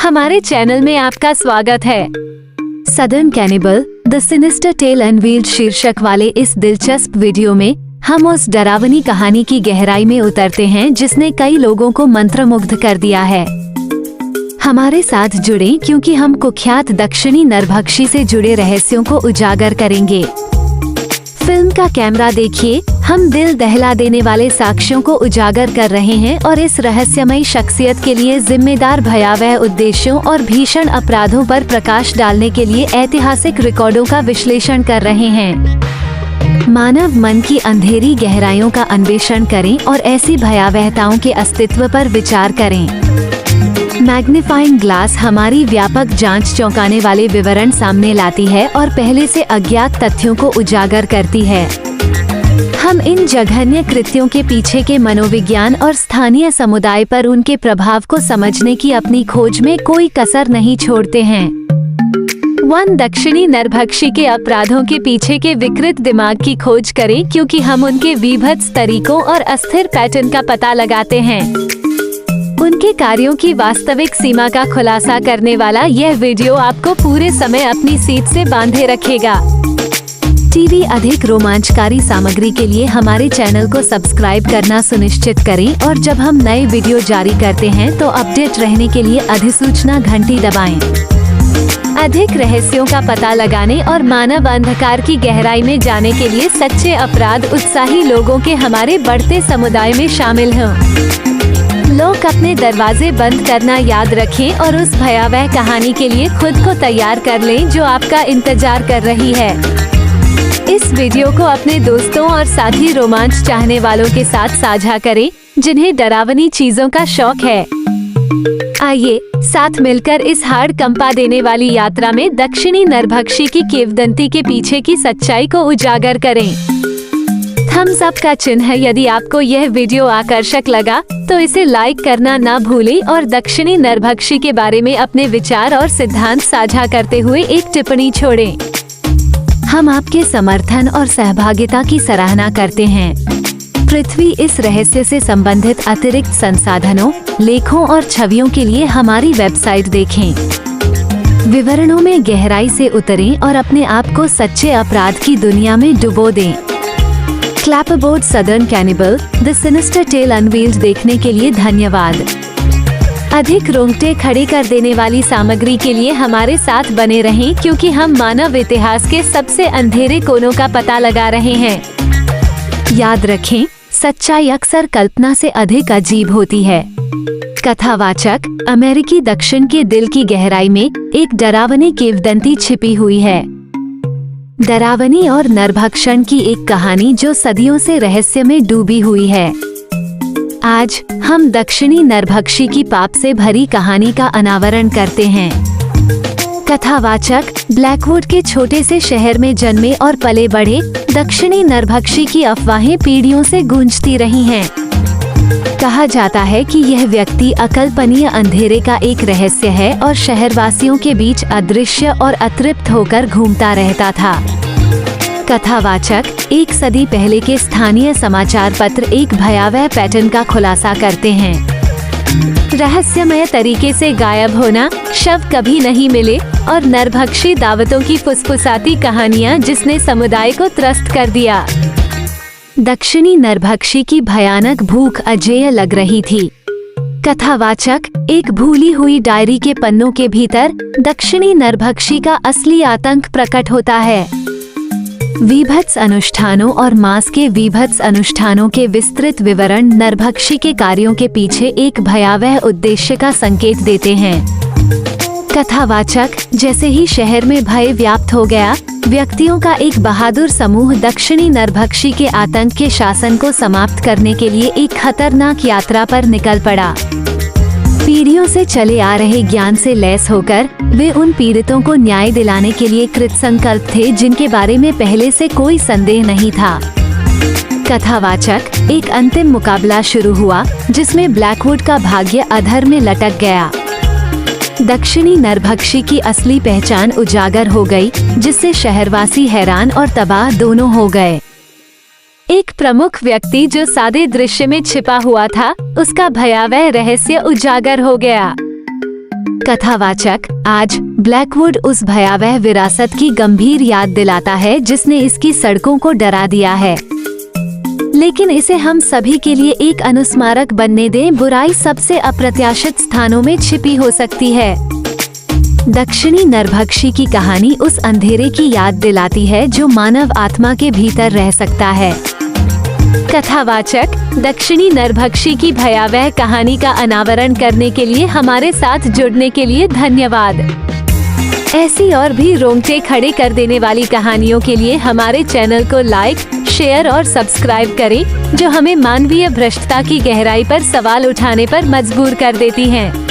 हमारे चैनल में आपका स्वागत है। Southern Cannibal the Sinister Tale Unveiled शीर्षक वाले इस दिलचस्प वीडियो में हम उस डरावनी कहानी की गहराई में उतरते हैं जिसने कई लोगों को मंत्रमुग्ध कर दिया है। हमारे साथ जुड़ें क्योंकि हम कुख्यात दक्षिणी नरभक्षी से जुड़े रहस्यों को उजागर करेंगे। फिल्म का कैमरा देखिए, हम दिल दहला देने वाले साक्ष्यों को उजागर कर रहे हैं और इस रहस्यमयी शख्सियत के लिए जिम्मेदार भयावह उद्देश्यों और भीषण अपराधों पर प्रकाश डालने के लिए ऐतिहासिक रिकॉर्डों का विश्लेषण कर रहे हैं। मानव मन की अंधेरी गहराइयों का अन्वेषण करें और ऐसी भयावहताओं के अस्तित्व पर विचार करें। मैग्नीफाइंग ग्लास हमारी व्यापक जांच चौंकाने वाले विवरण सामने लाती है और पहले से अज्ञात तथ्यों को उजागर करती है। हम इन जघन्य कृत्यों के पीछे के मनोविज्ञान और स्थानीय समुदाय पर उनके प्रभाव को समझने की अपनी खोज में कोई कसर नहीं छोड़ते हैं। दक्षिणी नरभक्षी के अपराधों के पीछे के विकृत दिमाग की खोज करें क्योंकि हम उनके विभत्स तरीकों और अस्थिर पैटर्न का पता लगाते हैं। उनके कार्यों की वास्तविक सीमा का खुलासा करने वाला यह वीडियो आपको पूरे समय अपनी सीट से बांधे रखेगा। टीवी अधिक रोमांचकारी सामग्री के लिए हमारे चैनल को सब्सक्राइब करना सुनिश्चित करें और जब हम नए वीडियो जारी करते हैं तो अपडेट रहने के लिए अधिसूचना घंटी दबाएं। अधिक रहस्यों का पता लगाने और मानव अंधकार की गहराई में जाने के लिए सच्चे अपराध उत्साही लोगों के हमारे बढ़ते समुदाय में शामिल हों। लोग अपने दरवाजे बंद करना याद रखें और उस भयावह कहानी के लिए खुद को तैयार कर लें जो आपका इंतजार कर रही है। इस वीडियो को अपने दोस्तों और साथी रोमांच चाहने वालों के साथ साझा करें जिन्हें डरावनी चीजों का शौक है। आइए साथ मिलकर इस हाड़ कंपा देने वाली यात्रा में दक्षिणी नरभक्षी की किंवदंती के पीछे की सच्चाई को उजागर करें। थम्स अप का चिन्ह है यदि आपको यह वीडियो आकर्षक लगा तो इसे लाइक करना ना भूलें और दक्षिणी नरभक्षी के बारे में अपने विचार और सिद्धांत साझा करते हुए एक टिप्पणी छोड़ें। हम आपके समर्थन और सहभागिता की सराहना करते हैं। पृथ्वी इस रहस्य से संबंधित अतिरिक्त संसाधनों, लेखों और छवियों के लिए हमारी वेबसाइट देखें। विवरणों में गहराई से उतरें और अपने आप को सच्चे अपराध की दुनिया में डुबो दें। Clapboard Southern Cannibal the Sinister Tale Unveiled देखने के लिए धन्यवाद। अधिक रोंगटे खड़े कर देने वाली सामग्री के लिए हमारे साथ बने रहें क्योंकि हम मानव इतिहास के सबसे अंधेरे कोनों का पता लगा रहे हैं। याद रखें, सच्चाई अक्सर कल्पना से अधिक अजीब होती है। कथावाचक अमेरिकी दक्षिण के दिल की गहराई में एक डरावनी किंवदंती छिपी हुई है। डरावनी और नरभक्षण की एक कहानी जो सदियों से रहस्य में डूबी हुई है। आज हम दक्षिणी नरभक्षी की पाप से भरी कहानी का अनावरण करते हैं। कथावाचक ब्लैकवुड के छोटे से शहर में जन्मे और पले बढ़े दक्षिणी नरभक्षी की अफवाहें पीढ़ियों से गूंजती रही हैं। कहा जाता है कि यह व्यक्ति अकल्पनीय अंधेरे का एक रहस्य है और शहरवासियों के बीच अदृश्य और अतृप्त होकर घूमता रहता था। कथावाचक एक सदी पहले के स्थानीय समाचार पत्र एक भयावह पैटर्न का खुलासा करते हैं। रहस्यमय तरीके से गायब होना, शव कभी नहीं मिले और नरभक्षी दावतों की फुसफुसाती कहानियां जिसने समुदाय को त्रस्त कर दिया। दक्षिणी नरभक्षी की भयानक भूख अजेय लग रही थी। कथावाचक एक भूली हुई डायरी के पन्नों के भीतर दक्षिणी नरभक्षी का असली आतंक प्रकट होता है। विभत्स अनुष्ठानों और मांस के विभत्स अनुष्ठानों के विस्तृत विवरण नरभक्षी के कार्यों के पीछे एक भयावह उद्देश्य का संकेत देते हैं। कथावाचक जैसे ही शहर में भय व्याप्त हो गया, व्यक्तियों का एक बहादुर समूह दक्षिणी नरभक्षी के आतंक के शासन को समाप्त करने के लिए एक खतरनाक यात्रा पर निकल पड़ा। पीढ़ियों से चले आ रहे ज्ञान से लैस होकर वे उन पीड़ितों को न्याय दिलाने के लिए कृतसंकल्प थे जिनके बारे में पहले से कोई संदेह नहीं था। कथावाचक एक अंतिम मुकाबला शुरू हुआ जिसमें ब्लैकवुड का भाग्य अधर में लटक गया। दक्षिणी नरभक्षी की असली पहचान उजागर हो गई जिससे शहरवासी हैरान और तबाह दोनों हो गए। एक प्रमुख व्यक्ति जो सादे दृश्य में छिपा हुआ था, उसका भयावह रहस्य उजागर हो गया। कथावाचक, आज ब्लैकवुड उस भयावह विरासत की गंभीर याद दिलाता है जिसने इसकी सड़कों को डरा दिया है, लेकिन इसे हम सभी के लिए एक अनुस्मारक बनने दें। बुराई सबसे अप्रत्याशित स्थानों में छिपी हो सकती है। दक्षिणी नरभक्षी की कहानी उस अंधेरे की याद दिलाती है जो मानव आत्मा के भीतर रह सकता है। कथावाचक, दक्षिणी नरभक्षी की भयावह कहानी का अनावरण करने के लिए हमारे साथ जुड़ने के लिए धन्यवाद। ऐसी और भी रोंगटे खड़े कर देने वाली कहानियों के लिए हमारे चैनल को लाइक, शेयर और सब्सक्राइब करें, जो हमें मानवीय भ्रष्टता की गहराई पर सवाल उठाने पर मजबूर कर देती हैं।